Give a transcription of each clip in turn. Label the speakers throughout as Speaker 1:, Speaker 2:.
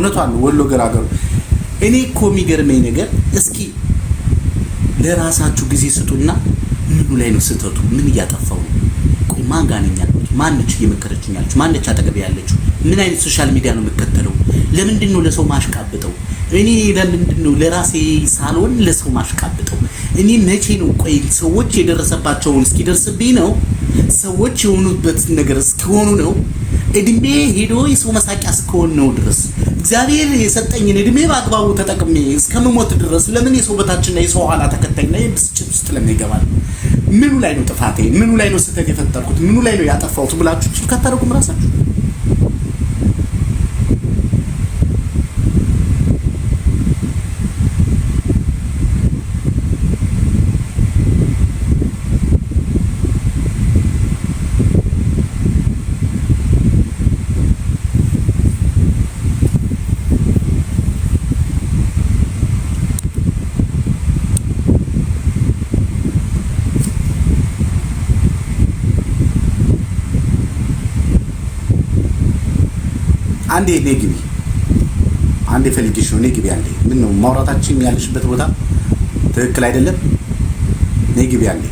Speaker 1: እውነቷን ወሎ ገራገሩ እኔ እኮ የሚገርመኝ ነገር እስኪ ለራሳችሁ ጊዜ ስጡና ምኑ ላይ ነው ስተቱ ምን እያጠፋው ነው ቆይ ማን ጋር ነኝ ያለው ማንች እየመከረችኝ ያለች ማንች አጠገብ ያለችው ምን አይነት ሶሻል ሚዲያ ነው የምከተለው ለምንድን ነው ለሰው ማሽቃብጠው እኔ ለምንድን ነው ለራሴ ሳልሆን ለሰው ማሽቃብጠው እኔ መቼ ነው ቆይ ሰዎች የደረሰባቸውን እስኪደርስብኝ ነው ሰዎች የሆኑበት ነገር እስኪሆኑ ነው እድሜ ሄዶ የሰው መሳቂያ እስከሆነ ነው ድረስ እግዚአብሔር የሰጠኝን እድሜ በአግባቡ ተጠቅሜ እስከምሞት ድረስ ለምን የሰው በታችና የሰው ኋላ ተከታይ ነኝ ብስጭት ውስጥ ለምን ይገባል ምኑ ላይ ነው ጥፋቴ ምኑ ላይ ነው ስህተት የፈጠርኩት ምኑ ላይ ነው ያጠፋሁት ብላችሁ ከተረጉም ራሳችሁ አንዴ ነግቢ አንዴ ፈልጊሽ ነው ነግቢ አንዴ ምን ነው ማውራታችን ያለሽበት ቦታ ትክክል አይደለም ነግቢ አንዴ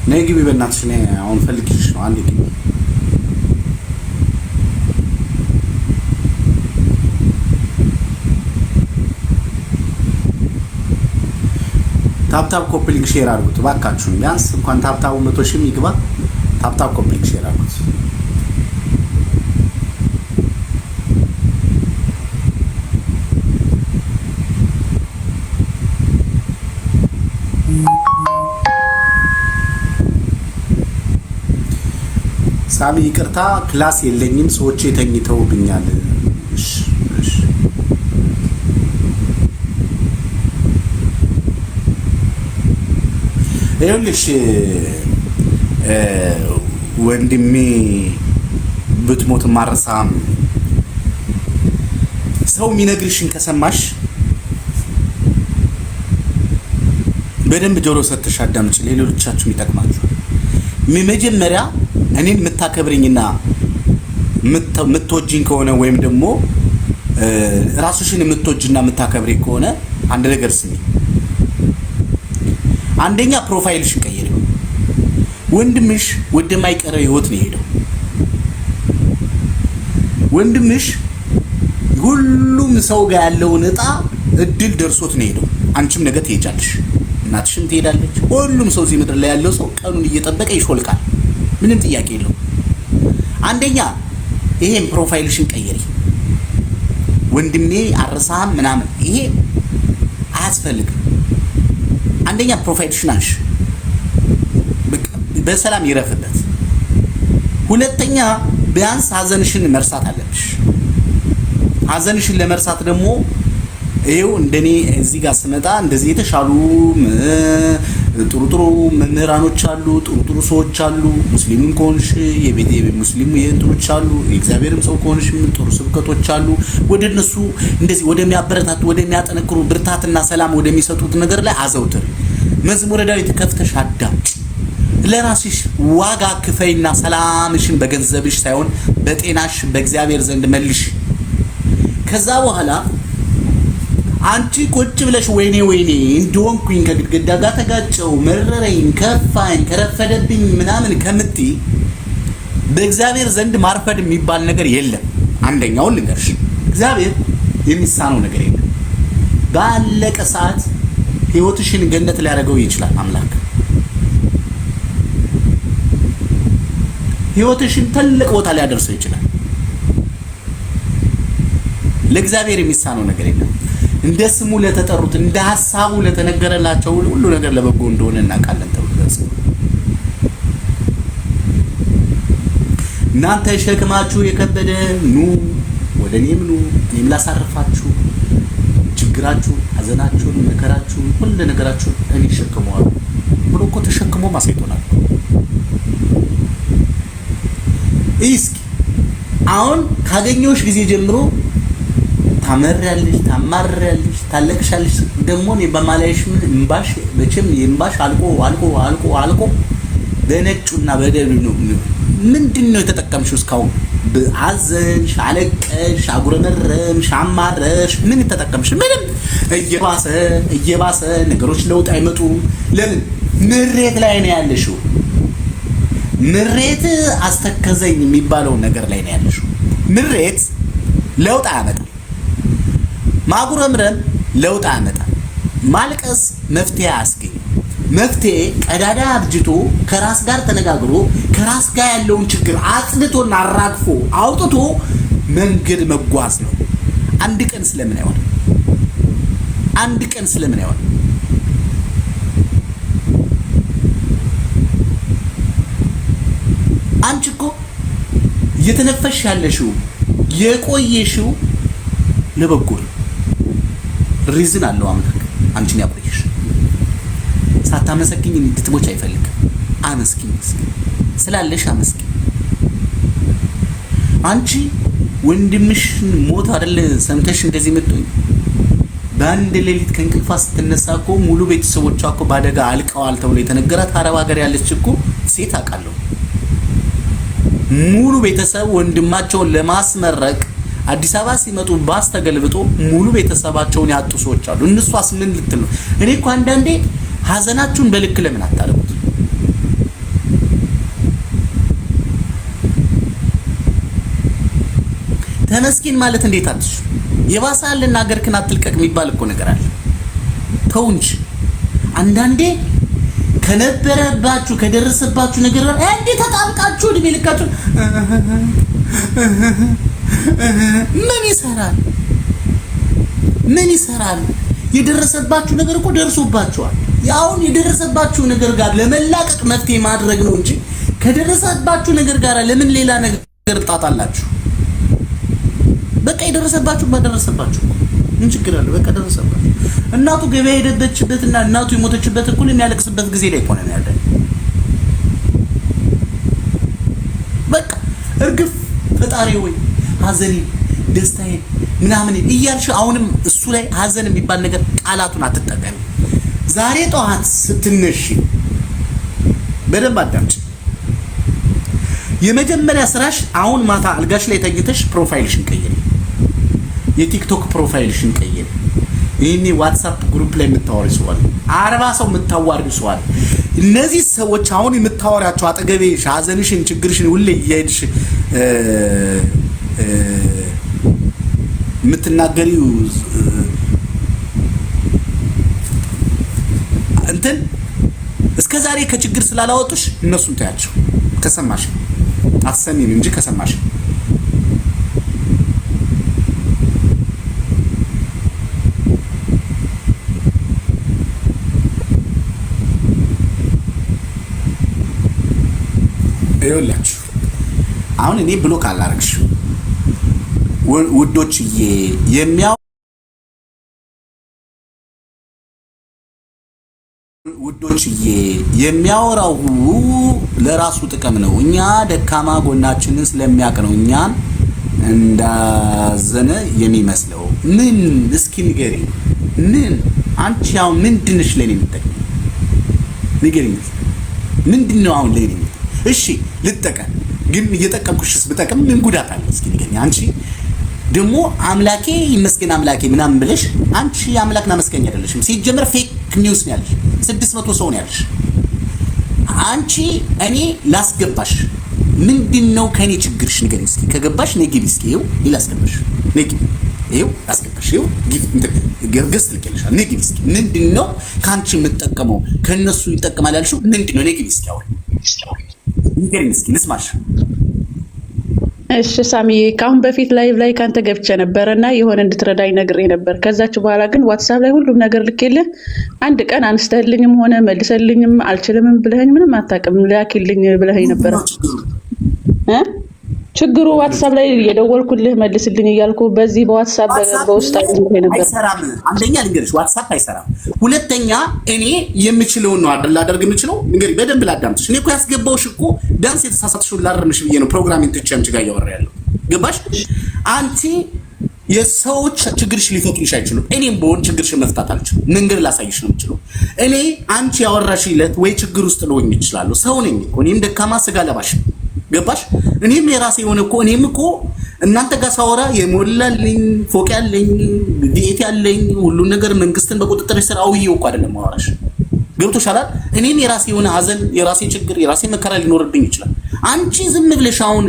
Speaker 1: ነግቢ በእናትሽ ነው አሁን ፈልጊሽ ነው አንዴ ግቢ ታፕታፕ ኮፕሊንግ ሼር አድርጉት ባካችሁ ቢያንስ እንኳን ታፕታፑ 100 ሺህ ይግባ ታፕታፕ ኮፕሊንግ ሼር አድርጉት ሳሚ ይቅርታ ክላስ የለኝም ሰዎች ተኝተውብኛል እሺ እሺ ይኸውልሽ ወንድሜ ብትሞት ማረሳም ሰው የሚነግርሽን ከሰማሽ በደንብ ጆሮ ሰጥተሽ አዳምጪ ለሌሎቻችሁ ይጠቅማችኋል መጀመሪያ እኔን የምታከብሪኝና የምትወጂኝ ከሆነ ወይም ደግሞ ራስሽን የምትወጂና የምታከብሪ ከሆነ አንድ ነገር ስሚ አንደኛ ፕሮፋይልሽን ቀይሪው ወንድምሽ ወደማይቀረው ህይወት ነው ሄደው ወንድምሽ ሁሉም ሰው ጋር ያለውን እጣ እድል ደርሶት ነው ሄደው አንቺም ነገ ትሄጃለሽ እናትሽም ትሄዳለች ሁሉም ሰው እዚህ ምድር ላይ ያለው ሰው ቀኑን እየጠበቀ ይሾልካል ምንም ጥያቄ የለውም አንደኛ ይሄን ፕሮፋይልሽን ቀይሪ ወንድሜ አረሳም ምናምን ይሄ አያስፈልግም አንደኛ ፕሮፋይልሽን አንሺ በሰላም ይረፍበት ሁለተኛ ቢያንስ ሀዘንሽን መርሳት አለብሽ ሀዘንሽን ለመርሳት ደግሞ ይሄው እንደኔ እዚህ ጋር ስመጣ እንደዚህ የተሻሉ ጥሩ መምህራኖች አሉ ጥሩ ሰዎች አሉ ሙስሊምም ከሆንሽ የቤት ሙስሊም የእንትኖች አሉ የእግዚአብሔርም ሰው ከሆንሽ ጥሩ ስብከቶች አሉ ወደነሱ እንደዚህ ወደሚያበረታቱ ወደሚያጠነክሩ ብርታትና ሰላም ወደሚሰጡት ነገር ላይ አዘውትር መዝሙረ ዳዊት ከፍተሽ አዳምጪ ለራስሽ ዋጋ ክፈይና ሰላምሽን በገንዘብሽ ሳይሆን በጤናሽ በእግዚአብሔር ዘንድ መልሽ ከዛ በኋላ አንቺ ቁጭ ብለሽ ወይኔ እንደሆንኩኝ ከግድግዳ ጋር ተጋጨው መረረኝ ከፋኝ ከረፈደብኝ ምናምን ከምትይ በእግዚአብሔር ዘንድ ማርፈድ የሚባል ነገር የለም አንደኛው ልንገርሽ እግዚአብሔር የሚሳነው ነገር የለም ባለቀ ሰዓት ህይወትሽን ገነት ሊያደርገው ይችላል አምላክ ህይወትሽን ትልቅ ቦታ ሊያደርሰው ይችላል ለእግዚአብሔር የሚሳነው ነገር የለም እንደ ስሙ ለተጠሩት እንደ ሐሳቡ ለተነገረላቸው ሁሉ ነገር ለበጎ እንደሆነ እናውቃለን ተብሎ እናንተ ሸክማችሁ የከበደ ኑ ወደኔም ኑ እኔም ላሳርፋችሁ ችግራችሁ ሐዘናችሁ መከራችሁ ሁሉ ነገራችሁ እኔ ሸክመዋለሁ ብሎ እኮ ተሸክሞ ማሳይቶናል እስኪ አሁን ካገኘሁሽ ጊዜ ጀምሮ ታመሪያለሽ፣ ታማሪያለሽ፣ ታለቅሻለሽ። ደግሞ እኔ በማላይሽ እንባሽ መቼም የእንባሽ አልቆ በነጩና በደሉ ነው። ምንድነው የተጠቀምሽው እስካሁን? አዘንሽ፣ አለቀሽ፣ አጉረመረምሽ፣ አማረሽ። ምን ተጠቀምሽ? ምንም። እየባሰ ነገሮች ለውጥ አይመጡም። ለምን? ምሬት ላይ ነው ያለሽው። ምሬት አስተከዘኝ የሚባለው ነገር ላይ ነው ያለሽው። ምሬት ለውጥ አያመጣም። ማጉረምረም ለውጥ አያመጣም። ማልቀስ መፍትሄ አያስገኝም። መፍትሄ ቀዳዳ አብጅቶ ከራስ ጋር ተነጋግሮ ከራስ ጋር ያለውን ችግር አጽድቶና አራግፎ አውጥቶ መንገድ መጓዝ ነው። አንድ ቀን ስለምን አይሆን? አንድ ቀን ስለምን አይሆን? አንቺ እኮ እየተነፈሽ ያለሽው የቆየሽው ለበጎ ነው። ሪዝን አለው አምላክ አንቺን ያቆየሽ። ሳታመሰግኝ እንድትሞች አይፈልግም። አመስግኝ፣ ስላለሽ አመስግኝ። አንቺ ወንድምሽን ሞት አይደል ሰምተሽ እንደዚህ መጥቶኝ በአንድ ሌሊት ከእንቅልፏ ስትነሳ እኮ ሙሉ ቤተሰቦቿ እኮ ባደጋ አልቀዋል ተብሎ የተነገራት አረብ ሀገር ያለች እኮ ሴት አውቃለሁ። ሙሉ ቤተሰብ ወንድማቸውን ለማስመረቅ አዲስ አበባ ሲመጡ ባስ ተገልብጦ ሙሉ ቤተሰባቸውን ያጡ ሰዎች አሉ። እነሷስ ምን ልትል ነው? እኔ እኮ አንዳንዴ ሀዘናችሁን በልክ ለምን አታደርጉት? ተመስኪን ማለት እንዴት አትሽ? የባሰልና ሀገርክን አትልቀቅ የሚባል እኮ ነገር አለ። ተው እንጂ አንዳንዴ ከነበረባችሁ ከደረሰባችሁ ነገር እንዴ ተጣብቃችሁ እድሜ ልካችሁ ምን ይሰራል? ምን ይሰራል? የደረሰባችሁ ነገር እኮ ደርሶባችኋል። ያውን የደረሰባችሁ ነገር ጋር ለመላቀቅ መፍትሄ ማድረግ ነው እንጂ ከደረሰባችሁ ነገር ጋር ለምን ሌላ ነገር ጣጣላችሁ? በቃ የደረሰባችሁ ባደረሰባችሁ ምን ችግር አለ? በቃ ደረሰባችሁ። እናቱ ገበያ ሄደችበትና እናቱ የሞተችበት እኩል የሚያለቅስበት ጊዜ ላይ ሆነ ያለ በቃ እርግፍ ፈጣሪ ወይ ሀዘኔ ደስታዬ ምናምን እያልሽ አሁንም እሱ ላይ ሀዘን የሚባል ነገር ቃላቱን አትጠቀሚ። ዛሬ ጠዋት ስትነሺ በደንብ አዳምጪ። የመጀመሪያ ስራሽ አሁን ማታ አልጋሽ ላይ ተኝተሽ ፕሮፋይልሽን ቀይሪ። የቲክቶክ ፕሮፋይልሽን ቀይሪ። ይሄኔ ዋትስአፕ ግሩፕ ላይ የምታወሪ ሰው አለ፣ 40 ሰው የምታዋሪ ሰው አለ። እነዚህ ሰዎች አሁን የምታወሪያቸው አጠገቤሽ ሀዘንሽን ችግርሽን ሁሌ እያሄድሽ የምትናገሪው እንትን እስከዛሬ ከችግር ስላላወጡሽ እነሱን ታያቸው። ከሰማሽ አትሰሚም እንጂ ከሰማሽ ይኸውላችሁ አሁን እኔ ብሎክ አላረግሽ ውዶችዬ የሚያወራው ለራሱ ጥቅም ነው። እኛ ደካማ ጎናችንን ስለሚያውቅ ነው እኛን እንዳዘነ የሚመስለው። ምን እስኪ ንገሪ፣ ምን አንቺ አሁን ምንድነሽ ለኔ የምትጠቅሚ? ንገሪኝ፣ ምንድነው አሁን ለኔ? እሺ ልጠቀም፣ ግን እየጠቀምኩሽስ ብጠቅም ምን ጉዳት አለ? እስኪ ንገሪኝ። አንቺ ደግሞ አምላኬ ይመስገን አምላኬ ምናምን ብለሽ አንቺ አምላክና መስገኛ አይደለሽም። ሲጀመር ፌክ ኒውስ ነው ያለሽ፣ 600 ሰው ነው ያለሽ። አንቺ እኔ ላስገባሽ ምንድነው ከኔ ችግርሽ ንገሪኝ እስኪ። ከገባሽ ነይ ግቢ እስኪ፣ ይኸው ላስገባሽ፣ ነይ ግቢ፣ ይኸው ላስገባሽ፣ ይኸው ገስት ልኬልሻል፣ ነይ ግቢ እስኪ። ምንድነው ካንቺ የምትጠቀመው ከነሱ ይጠቀማል ያልሽው ምንድነው? ነይ ግቢ እስኪ፣ አሁን ንገሪኝ እስኪ ልስማሽ።
Speaker 2: እሺ ሳሚዬ፣ ካሁን በፊት ላይቭ ላይ ካንተ ገብቼ ነበርና የሆነ እንድትረዳኝ ነግሬ ነበር። ከዛች በኋላ ግን ዋትስአፕ ላይ ሁሉም ነገር ልኬልህ አንድ ቀን አንስተህልኝም ሆነ መልሰልኝም አልችልምም ብለኸኝ ምንም አታውቅም። ላኪልኝ ብለኸኝ ነበር። ችግሩ ዋትስአፕ ላይ የደወልኩልህ መልስልኝ እያልኩ በዚህ በዋትስአፕ በውስጥ አይደለም ነበር።
Speaker 1: አይሰራም። አንደኛ ልንገርሽ ዋትስአፕ አይሰራም። ሁለተኛ እኔ የምችለውን ነው አይደል ላደርግ የምችለው። እንግዲህ በደንብ ላዳምጥሽ። እኔ እኮ ያስገባውሽ እኮ ዳንስ የተሳሳትሽው ላርምሽ ብዬ ነው ፕሮግራሚንግ ትቼ አንቺ ጋር እያወራ ያለው። ገባሽ? አንቺ የሰዎች ችግርሽ ሊፈቱልሽ አይችሉም። እኔም በሆን ችግርሽ መፍታት አልችልም። መንገድ ላሳይሽ ነው የምችለው። እኔ አንቺ ያወራሽለት ወይ ችግር ውስጥ ልሆን ይችላል። ሰው ነኝ እኮ እኔም ደካማ ስጋ ለባሽ። ገባሽ? እኔም የራሴ የሆነ እኮ እኔም እኮ እናንተ ጋር ሳወራ የሞላልኝ ፎቅ ያለኝ ቤት ያለኝ ሁሉን ነገር መንግስትን በቁጥጥር ስር አውዬው እኮ አይደለም ማወራሽ። ገብቶሻል? እኔም የራሴ የሆነ ሀዘን፣ የራሴ ችግር፣ የራሴ መከራ ሊኖርብኝ ይችላል። አንቺ ዝም ብለሽ አሁን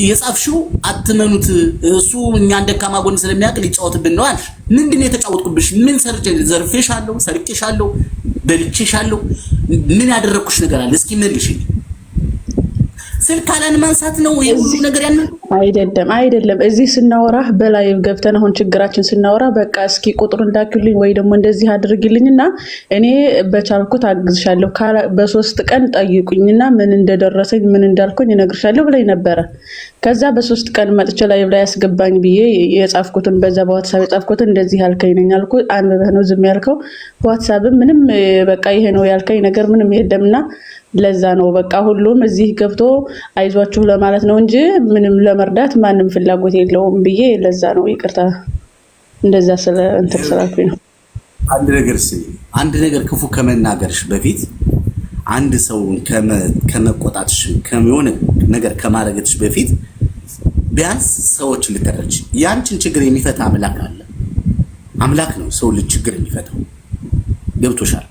Speaker 1: የጻፍሽው አትመኑት፣ እሱ እኛን ደካማ ጎን ስለሚያውቅ ሊጫወትብን ነው አልሽ። ምንድን ነው የተጫወትኩብሽ? ምን ዘርፌሻለሁ? ሰርቄሻለሁ? በልቼሻለሁ? ምን ያደረኩሽ ነገር አለ? እስኪ መልሽኝ። ስልክ አለን ማንሳት ነው የሁሉ ነገር ያለ
Speaker 2: አይደለም። እዚህ ስናወራ በላይ ገብተን አሁን ችግራችን ስናወራ በቃ እስኪ ቁጥሩ እንዳክልኝ ወይ ደግሞ እንደዚህ አድርግልኝና እኔ በቻልኩት አግዝሻለሁ፣ በ3 ቀን ጠይቁኝና ምን እንደደረሰኝ ምን እንዳልኩኝ እነግርሻለሁ ብለኝ ነበረ። ከዛ በ3 ቀን መጥቼ ላይ ያስገባኝ ብዬ የጻፍኩትን በዛ በዋትሳፕ የጻፍኩትን እንደዚህ ያልከኝ ነኝ አልኩ። አንብበህ ነው ዝም ያልከው። በዋትሳፕ ምንም በቃ ይሄ ነው ያልከኝ ነገር ምንም የለምና ለዛ ነው በቃ ሁሉም እዚህ ገብቶ አይዟችሁ ለማለት ነው እንጂ ምንም ለመርዳት ማንም ፍላጎት የለውም ብዬ ለዛ ነው ይቅርታ እንደዛ ስላልኩኝ ነው።
Speaker 1: አንድ ነገር ክፉ ከመናገርሽ በፊት አንድ ሰው ከመቆጣትሽ ከሆነ ነገር ከማድረግሽ በፊት ቢያንስ ሰዎች ልትረጂ ያንቺን ችግር የሚፈታ አምላክ ነው ሰው ልጅ ችግር የሚፈታው። ገብቶሻል?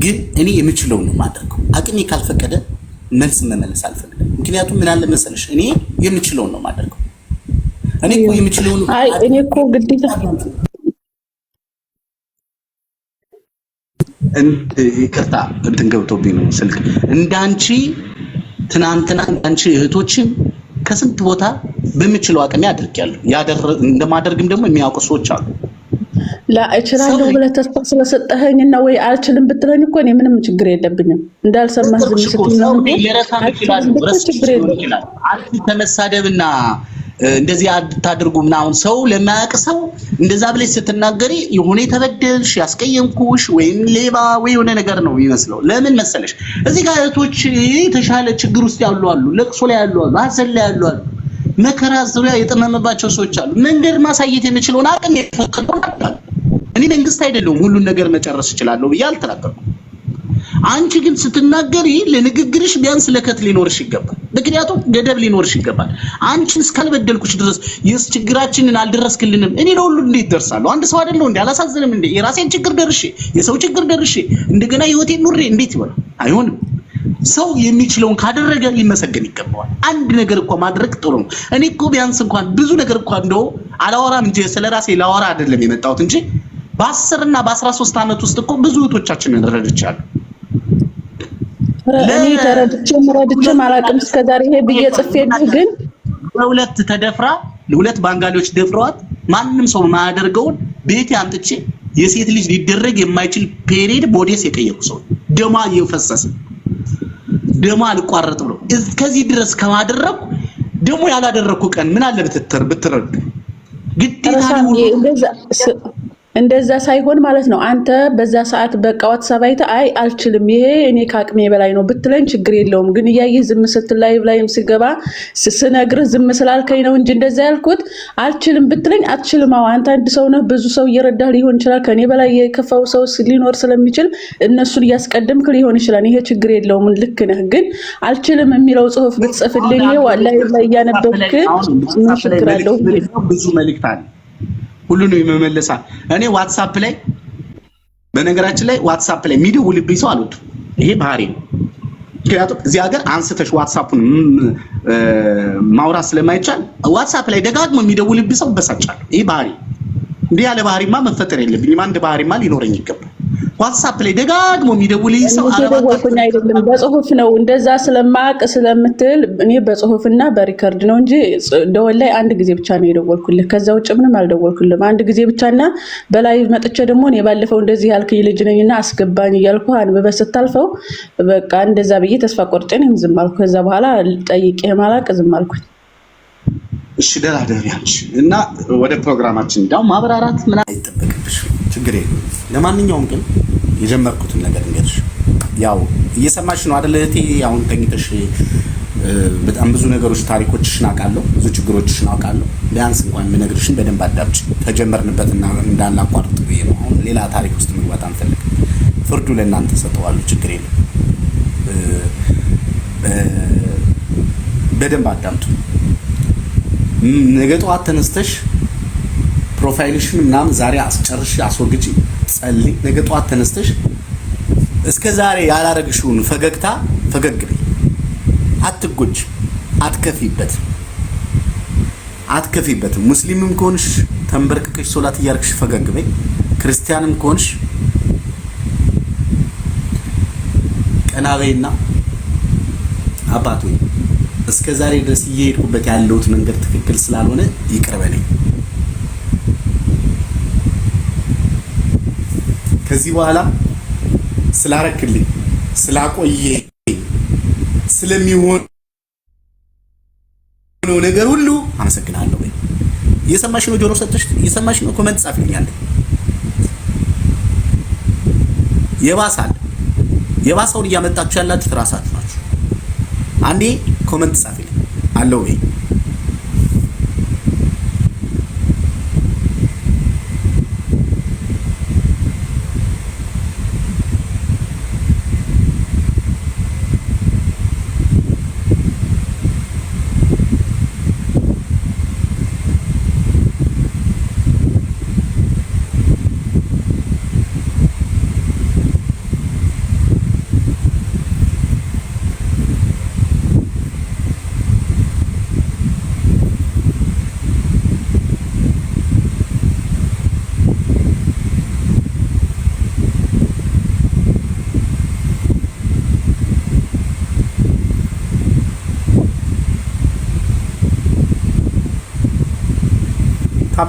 Speaker 1: ግን እኔ የምችለው ነው ማድረገው። አቅሜ ካልፈቀደ መልስ መመለስ አልፈልግም። ምክንያቱም ምን አለ መሰለሽ እኔ የምችለው ነው ማድረገው። እኔ እኮ የምችለው ነው።
Speaker 2: እኔ እኮ ግዴታ
Speaker 1: ይቅርታ እንትን ገብቶብኝ ነው ስልክ። እንዳንቺ ትናንትና እንዳንቺ እህቶችን ከስንት ቦታ በምችለው አቅሜ አድርጌያለሁ። እንደማደርግም ደግሞ የሚያውቁ ሰዎች አሉ።
Speaker 2: እችላለሁ ብለህ ተስፋ ስለሰጠኸኝና ወይ አልችልም ብትለኝ እኮ እኔ ምንም ችግር የለብኝም። እንዳልሰማህ ዝም ስትል ነው
Speaker 1: አንቺ ተመሳደብና እንደዚህ አታድርጉ ምናምን ሰው ለማያውቅ ሰው እንደዛ ብለሽ ስትናገሪ የሆነ የተበደልሽ ያስቀየምኩሽ ወይም ሌባ ወይ የሆነ ነገር ነው የሚመስለው። ለምን መሰለሽ እዚህ ጋር እህቶች የተሻለ ችግር ውስጥ ያሉ አሉ፣ ለቅሶ ላይ ያሉ አሉ፣ ሀዘን ላይ ያሉ አሉ፣ መከራ ዙሪያ የጠመመባቸው ሰዎች አሉ። መንገድ ማሳየት የምችለውን አቅም የፈቀደውን አድርጋለሁ። እኔ መንግስት አይደለሁም ሁሉን ነገር መጨረስ እችላለሁ ብዬ አልተናገርኩም። አንቺ ግን ስትናገሪ ለንግግርሽ ቢያንስ ለከት ሊኖርሽ ይገባል። ምክንያቱም ገደብ ሊኖርሽ ይገባል። አንቺን እስካልበደልኩሽ ድረስ ችግራችንን አልደረስክልንም እኔ ለሁሉ እንዴት ደርሳለሁ? አንድ ሰው አይደለሁ እንዴ? አላሳዝንም እንዴ? የራሴን ችግር ደርሼ የሰው ችግር ደርሼ እንደገና ህይወቴን ኑሬ እንዴት ይሆናል? አይሆንም። ሰው የሚችለውን ካደረገ ሊመሰገን ይገባዋል። አንድ ነገር እንኳን ማድረግ ጥሩ ነው። እኔ እኮ ቢያንስ እንኳን ብዙ ነገር እንኳን እንደው አላወራም እንጂ ስለራሴ ላወራ አይደለም የመጣሁት እንጂ በ10 እና በ13 ዓመት ውስጥ እኮ ብዙ እህቶቻችንን ረድቻለሁ።
Speaker 2: እኔ ተረድቼም አላውቅም እስከዛሬ ይሄ ብዬ ጽፌልህ ግን
Speaker 1: በሁለት ተደፍራ ለሁለት ባንጋሊዎች ደፍረዋት ማንም ሰው ማያደርገውን ቤቴ አምጥቼ የሴት ልጅ ሊደረግ የማይችል ፔሪድ ቦዴስ የቀየርኩ ሰው ደማ እየፈሰሰ ደማ አልቋረጥ ብሎ እስከዚህ ድረስ ከማደረኩ ደሞ ያላደረኩ ቀን ምን አለ ብትረዱ ግዴታ ነው።
Speaker 2: እንደዛ ሳይሆን ማለት ነው አንተ በዛ ሰዓት በቃ ዋትስአፕ አይተህ አይ አልችልም ይሄ እኔ ከአቅሜ በላይ ነው ብትለኝ ችግር የለውም። ግን እያየህ ዝም ስትል ላይም ሲገባ ስነግርህ ዝም ስላልከኝ ነው እንጂ እንደዛ ያልኩት አልችልም ብትለኝ አትችልም። አንተ አንድ ሰው ነህ፣ ብዙ ሰው እየረዳህ ሊሆን ይችላል። ከኔ በላይ የከፋው ሰው ሊኖር ስለሚችል እነሱን እያስቀደምክ ሊሆን ይችላል። ይሄ ችግር የለውም፣ ልክ ነህ። ግን አልችልም የሚለው ጽሁፍ ብትጽፍልኝ ላይ እያነበብክ ምን ችግር አለው?
Speaker 1: ብዙ መልእክት አለ ሁሉንም የመመለሳል። እኔ ዋትስአፕ ላይ በነገራችን ላይ ዋትስአፕ ላይ የሚደውልብኝ ሰው አልወድም። ይሄ ባህሪ ነው። ምክንያቱም እዚህ ሀገር አንስተሽ ዋትስአፑን ማውራት ስለማይቻል ዋትስአፕ ላይ ደጋግሞ የሚደውልብኝ ሰው በሳጫለሁ። ይሄ ባህሪ እንዲህ ያለ ባህሪማ መፈጠር የለብኝም። አንድ ባህሪማ ሊኖረኝ ይገባል። ዋትስአፕ ላይ ደጋግሞ የሚደውልኝ ሰው
Speaker 2: አረባኩኝ አይደለም በጽሁፍ ነው እንደዛ ስለማቅ ስለምትል እኔ በጽሁፍና በሪከርድ ነው እንጂ ደወል ላይ አንድ ጊዜ ብቻ ነው የደወልኩልህ። ከዛ ውጭ ምንም አልደወልኩልም። አንድ ጊዜ ብቻና በላይ መጥቼ ደግሞ እኔ ባለፈው እንደዚህ ያልከኝ ልጅ ነኝና አስገባኝ እያልኩ አንብበህ ስታልፈው በቃ እንደዛ ብዬ ተስፋ ቆርጬ ነው ዝም አልኩ። ከዛ በኋላ ጠይቄህ ማላቅ ዝም አልኩኝ።
Speaker 1: እሺ ደራደር ያንቺ እና ወደ ፕሮግራማችን እንዳው ማብራራት ምን አይጠበቅብሽ፣ ችግር የለም። ለማንኛውም ግን የጀመርኩትን ነገር እንገርሽ ያው እየሰማሽ ነው አይደል እህቴ? አሁን ተኝተሽ በጣም ብዙ ነገሮች ታሪኮችሽን አውቃለሁ፣ ብዙ ችግሮችሽን አውቃለሁ። ቢያንስ እንኳን የምነግርሽን በደንብ አዳምጪ። ተጀመርንበትና እንዳናቋርጥ ብዬ ነው። አሁን ሌላ ታሪክ ውስጥ መግባት አንፈልግም። ፍርዱ ለእናንተ ሰጠዋለሁ፣ ችግር የለም። በደንብ አዳምጡ። ነገ ጠዋት ተነስተሽ ፕሮፋይልሽን ምናምን ዛሬ አስጨርሽ አስወግጪ፣ ጸልይ። ነገ ጠዋት ተነስተሽ እስከ ዛሬ ያላረግሽውን ፈገግታ ፈገግ በይ። አትጎጂ፣ አትከፊበትም። ሙስሊምም ከሆንሽ ተንበርክከሽ ሶላት እያርክሽ ፈገግ በይ። ክርስቲያንም ከሆንሽ ቀና በይና አባት ሆይ እስከ ዛሬ ድረስ እየሄድኩበት ያለሁት መንገድ ትክክል ስላልሆነ ይቅር በለኝ። ከዚህ በኋላ ስላረክልኝ፣ ስላቆየ፣ ስለሚሆነው ነገር ሁሉ አመሰግናለሁ። እየሰማሽ ነው? ጆሮ ሰጥተሽ እየሰማሽ ነው? ኮሜንት ጻፊልኝ። የባሰውን እያመጣችሁ ያላችሁት ራሳችሁ ናችሁ። አንዴ ኮሜንት ጻፊልኝ አለው ወይ?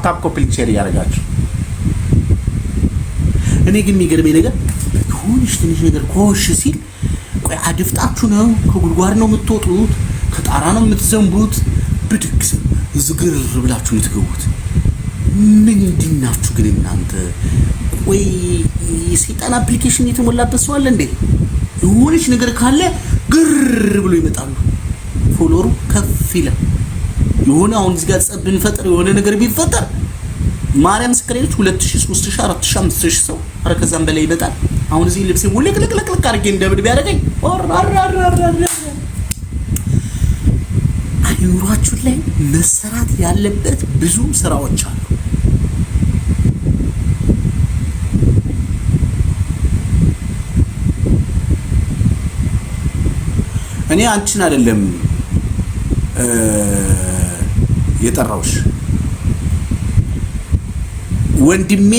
Speaker 1: ታፕ ኮፕሊክ ሼር ያደርጋችሁ። እኔ ግን የሚገርመኝ ነገር ትንሽ ነገር ኮሽ ሲል ቆይ አድፍጣችሁ ነው ከጉድጓድ ነው የምትወጡት ከጣራ ነው የምትዘንቡት ብድግ ዝግር ብላችሁ የምትገቡት ምንድናችሁ ግን እናንተ? ቆይ የሰይጣን አፕሊኬሽን የተሞላበት ሰው አለ እንዴ? የሆነች ነገር ካለ ግር ብሎ ይመጣሉ። ፎሎወሩ ከፍ ይላል። የሆነ አሁን እዚህ ጋር ጸብ ብንፈጥር የሆነ ነገር ቢፈጠር ማርያም ስክሬኖች 2000 3000 4000 5000 ሰው አረ ከዛም በላይ ይመጣል። አሁን እዚህ ልብሴ ወለቅለቅለቅ አድርጌ እንደብድ ቢያደርገኝ አይኑራችሁ ላይ መሰራት ያለበት ብዙ ስራዎች አሉ። እኔ አንቺን አይደለም የጠራውሽ ወንድሜ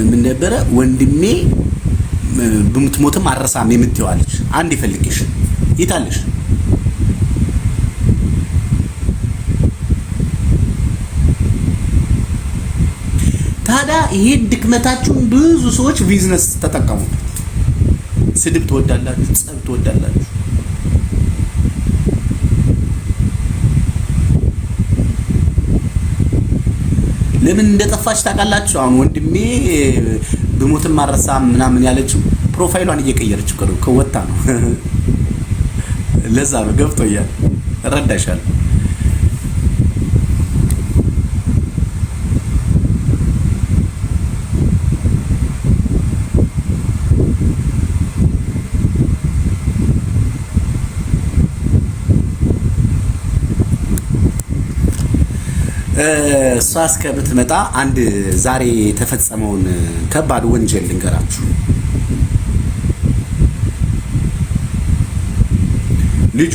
Speaker 1: ምን ነበረ ወንድሜ በምትሞትም አረሳም የምትይዋለሽ አንድ ይፈልግሽ ይታለሽ። ታዲያ ይሄ ድክመታችሁን ብዙ ሰዎች ቢዝነስ ተጠቀሙበት። ስድብ ትወዳላችሁ፣ ጸብ ትወዳላችሁ። ለምን እንደጠፋች ታውቃላችሁ? አሁን ወንድሜ በሞትም አረሳም ምናምን ያለችው ፕሮፋይሏን እየቀየረችው ከወጣ ነው። ለዛ ነው ገብቶኛል፣ እረዳሻለሁ። እሷ እስከምትመጣ አንድ ዛሬ የተፈጸመውን ከባድ ወንጀል ልንገራችሁ። ልጁ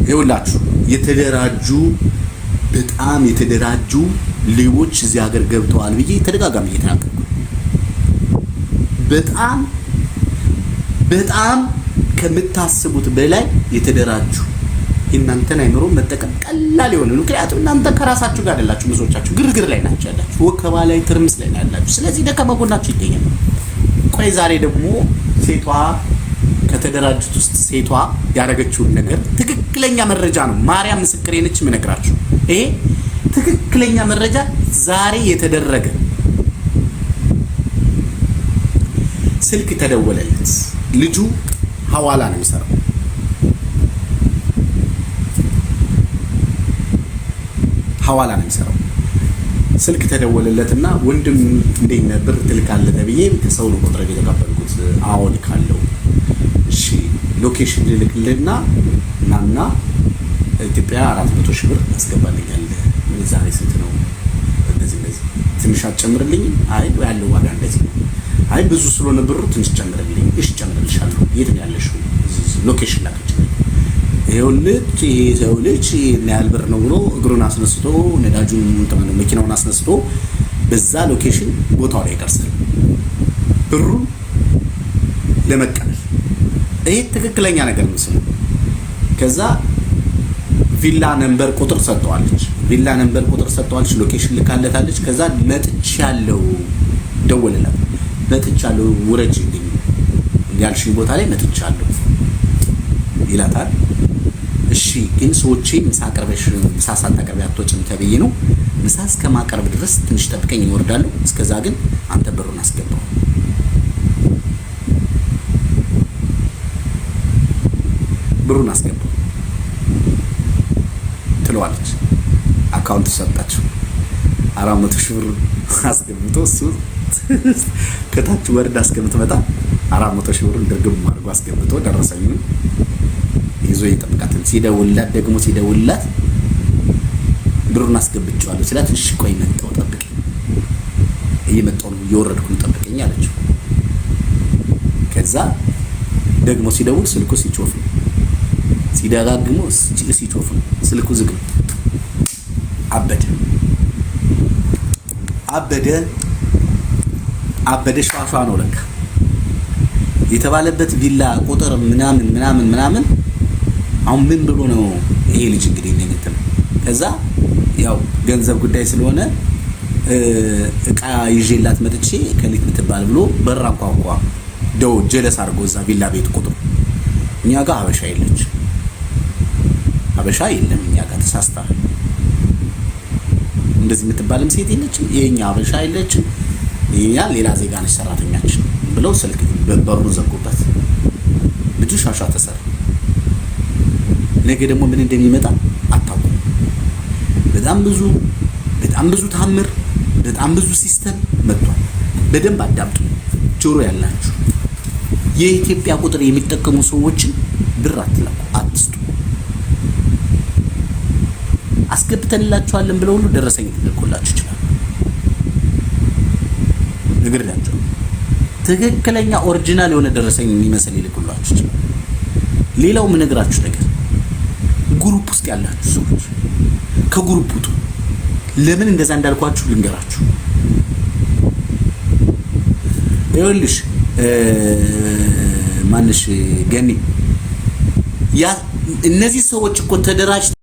Speaker 1: ይኸውላችሁ በጣም የተደራጁ ሌቦች እዚህ ሀገር ገብተዋል ብዬ ተደጋጋሚ እየተናገርኩ በጣም ከምታስቡት በላይ የተደራጁ እናንተን አይምሮ መጠቀም ቀላል ይሆነ። ምክንያቱም እናንተ ከራሳችሁ ጋር አይደላችሁ፣ ብዙዎቻችሁ ግርግር ላይ ናችሁ ያላችሁ፣ ወከባ ላይ ትርምስ ላይ ያላችሁ። ስለዚህ ደካማ ጎናችሁ ይገኛል። ቆይ ዛሬ ደግሞ ሴቷ ከተደራጁት ውስጥ ሴቷ ያደረገችውን ነገር ትክክለኛ መረጃ ነው። ማርያም ምስክሬ ነች የምነግራችሁ። ይሄ ትክክለኛ መረጃ ዛሬ የተደረገ ስልክ ተደወለለት። ልጁ ሐዋላ ነው የሚሰራው። ሐዋላ ነው የሚሰራው። ስልክ ተደወለለትና ወንድም እንዴት ነህ ብር ትልካለህ ተብዬ ከሰው ነው ቁጥር የተቀበልኩት። አዎ ልካለሁ። እሺ ሎኬሽን ልልክልህና ናና ኢትዮጵያ 400 ሺህ ብር አስገባልኛለህ። ዛሬ ስንት ነው? እንደዚህ ትንሽ አትጨምርልኝ? አይ ያለው ዋጋ እንደዚህ ነው። አይ ብዙ ስለሆነ ብሩ ትንሽ ጨምርልኝ። እሺ ጨምርልሻለሁ። የት ነው ያለሽው? ሎኬሽን ላከችልኝ። ይሄው ልጅ ያህል ብር ነው ብሎ እግሩን አስነስቶ ነዳጁን መኪናውን አስነስቶ በዛ ሎኬሽን ቦታው ላይ ይደርሳል ብሩን ለመቀበል። ይሄ ትክክለኛ ነገር ነው። ከዛ ቪላ ነምበር ቁጥር ሰጥተዋለች። ሎኬሽን ልካለታለች። ከዛ መጥቻለሁ ደወለላት። መጥቻለሁ ውረጅ ያልሽኝ ቦታ ላይ መጥቻለሁ ይላታል። እሺ ግን ሰዎቼ ምሳ ሳታቀርቢ አትወጭም ተብዬ ነው። ምሳ እስከማቀርብ ድረስ ትንሽ ጠብቀኝ እወርዳለሁ። እስከዛ ግን አንተ ብሩን አስገባው ትለዋለች። አካውንት ሰጣችሁ 400 ሺህ ብር አስገብቶ እሱ ከታች ወርዳ እስከምትመጣ 400 ሺህ ብር ድርግም አድርጎ አስገብቶ ደረሰኙን ይዞ ይጠብቃታል። ሲደውልላት ብሩን አስገብቼዋለሁ ሲላት እሺ ቆይ መጣሁ ጠብቀኝ፣ እየመጣሁ ነው እየወረድኩ ነው ጠብቀኝ አለችው። ከዛ ደግሞ ሲደውል ስልኩ ሲጮፍ ነው። ሲደጋግመው ሲጮፍ ነው። ስልኩ ዝግ ነው። አበደ ሸዋሿ ነው ለካ የተባለበት ቪላ ቁጥር ምናምን አሁን ምን ብሎ ነው ይሄ ልጅ እንግዲህ እንደነተም። ከዛ ያው ገንዘብ ጉዳይ ስለሆነ እቃ ይዤላት መጥቼ ከሊት ምትባል ብሎ በራ አንኳኳ። ጀለስ አድርጎ እዛ ቪላ ቤት ቁጥሩ እኛ ጋር ሀበሻ የለም እኛ ጋር ተሳስተሃል፣ እንደዚህ የምትባልም ሴት የለችም፣ የኛ ሀበሻ የለችም፣ የኛ ሌላ ዜጋ ነች ሰራተኛችን ብለው ስልክ በሩ ዘጉበት። ልጁ ሻሻ ተሰራ። ነገ ደግሞ ምን እንደሚመጣ አታውቁም። በጣም ብዙ ታምር፣ በጣም ብዙ ሲስተም መጥቷል። በደንብ አዳምጡ ጆሮ ያላችሁ። የኢትዮጵያ ቁጥር የሚጠቀሙ ሰዎችን ብር አትላኩ፣ አትስጡ። አስገብተንላችኋለን ብለው ሁሉ ደረሰኝ ልልኮላችሁ ይችላል። ነግሬያቸው ትክክለኛ ኦሪጂናል የሆነ ደረሰኝ የሚመስል ይልኩላችሁ ይችላል። ሌላው ምን ነግራችሁ ነገር ግሩፕ ውስጥ ያላችሁ ሰዎች ከግሩፕ ውጡ። ለምን እንደዛ እንዳልኳችሁ ልንገራችሁ። ይኸውልሽ ማንሽ ገኒ ያ እነዚህ ሰዎች እኮ ተደራጅ